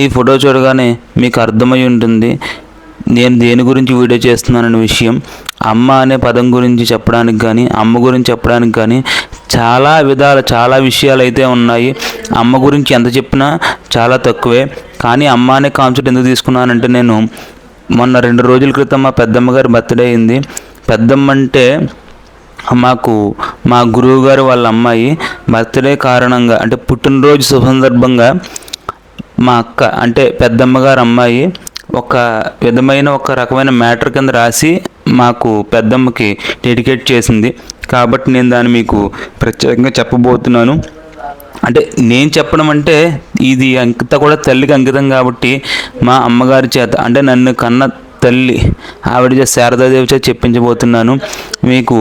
ఈ ఫోటో చూడగానే మీకు అర్థమై ఉంటుంది నేను దేని గురించి వీడియో చేస్తున్నాననే విషయం. అమ్మ అనే పదం గురించి చెప్పడానికి కానీ, అమ్మ గురించి చెప్పడానికి కానీ చాలా విషయాలు అయితే ఉన్నాయి. అమ్మ గురించి ఎంత చెప్పినా చాలా తక్కువే. కానీ అమ్మ అనే కాన్సెప్ట్ ఎందుకు తీసుకున్నానంటే, నేను మొన్న 2 రోజుల క్రితం మా పెద్దమ్మ గారి బర్త్డే అయింది. పెద్దమ్మ అంటే మా గురువు గారు వాళ్ళ అమ్మాయి. బర్త్డే కారణంగా అంటే పుట్టినరోజు శుభ సందర్భంగా మా అక్క అంటే పెద్దమ్మ గారు అమ్మాయి ఒక రకమైన మ్యాటర్ కింద రాసి మాకు పెద్దమ్మకి డెడికేట్ చేసింది. కాబట్టి నేను దాన్ని మీకు ప్రత్యేకంగా చెప్పబోతున్నాను. అంటే నేను చెప్పడం అంటే ఇది అంతా కూడా తల్లికి అంకితం కాబట్టి మా అమ్మగారి చేత అంటే నన్ను కన్న తల్లి ఆవిడ శారదాదేవి చేత చెప్పించబోతున్నాను. మీకు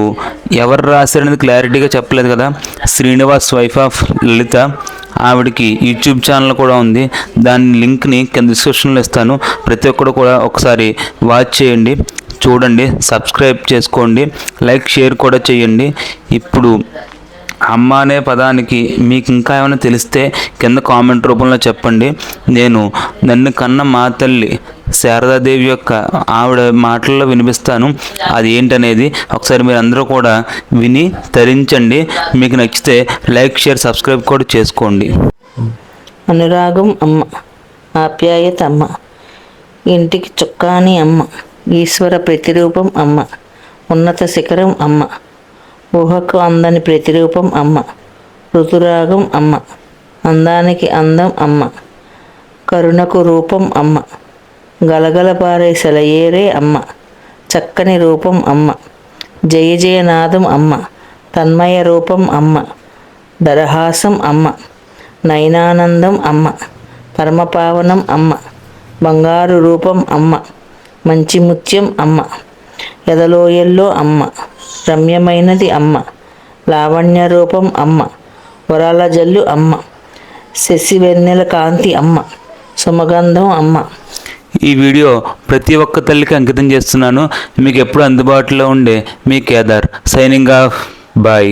ఎవరు రాశారనేది క్లారిటీగా చెప్పలేదు కదా. శ్రీనివాస్ వైఫ్ ఆఫ్ లలిత, ఆవిడకి యూట్యూబ్ ఛానల్ కూడా ఉంది. దాని లింక్ని కింద డిస్క్రిప్షన్లో ఇస్తాను. ప్రతి ఒక్కరు కూడా ఒకసారి వాచ్ చేయండి, చూడండి, సబ్స్క్రైబ్ చేసుకోండి, లైక్ షేర్ కూడా చేయండి. ఇప్పుడు అమ్మ అనే పదానికి మీకు ఇంకా ఏమైనా తెలిస్తే కింద కామెంట్ రూపంలో చెప్పండి. నన్ను కన్న మా తల్లి శారదాదేవి యొక్క ఆవిడ మాటల్లో వినిపిస్తాను. అది ఏంటనేది ఒకసారి మీరు అందరూ కూడా విని తరించండి. మీకు నచ్చితే లైక్ షేర్ సబ్స్క్రైబ్ కూడా చేసుకోండి. అనురాగం అమ్మ, ఆప్యాయత అమ్మ, ఇంటికి చుక్కాని అమ్మ, ఈశ్వర ప్రతిరూపం అమ్మ, ఉన్నత శిఖరం అమ్మ, ఊహకు అందని ప్రతిరూపం అమ్మ, ఋతురాగం అమ్మ, అందానికి అందం అమ్మ, కరుణకు రూపం అమ్మ, గలగల పారే సెలయేరే అమ్మ, చక్కని రూపం అమ్మ, జయ జయనాదం అమ్మ, తన్మయ రూపం అమ్మ, దరహాసం అమ్మ, నయనానందం అమ్మ, పరమపావనం అమ్మ, బంగారు రూపం అమ్మ, మంచి ముత్యం అమ్మ, ఎదలోయల్లో అమ్మ, రమ్యమైనది అమ్మ, లావణ్య రూపం అమ్మ, వరాల జల్లు అమ్మ, శశివెన్నెల కాంతి అమ్మ, సుమగంధం అమ్మ. ఈ వీడియో ప్రతి ఒక్క తల్లికి అంకితం చేస్తున్నాను. మీకు ఎప్పుడు అందుబాటులో ఉండే మీ కేదార్ సైనింగ్ ఆఫ్. బాయ్.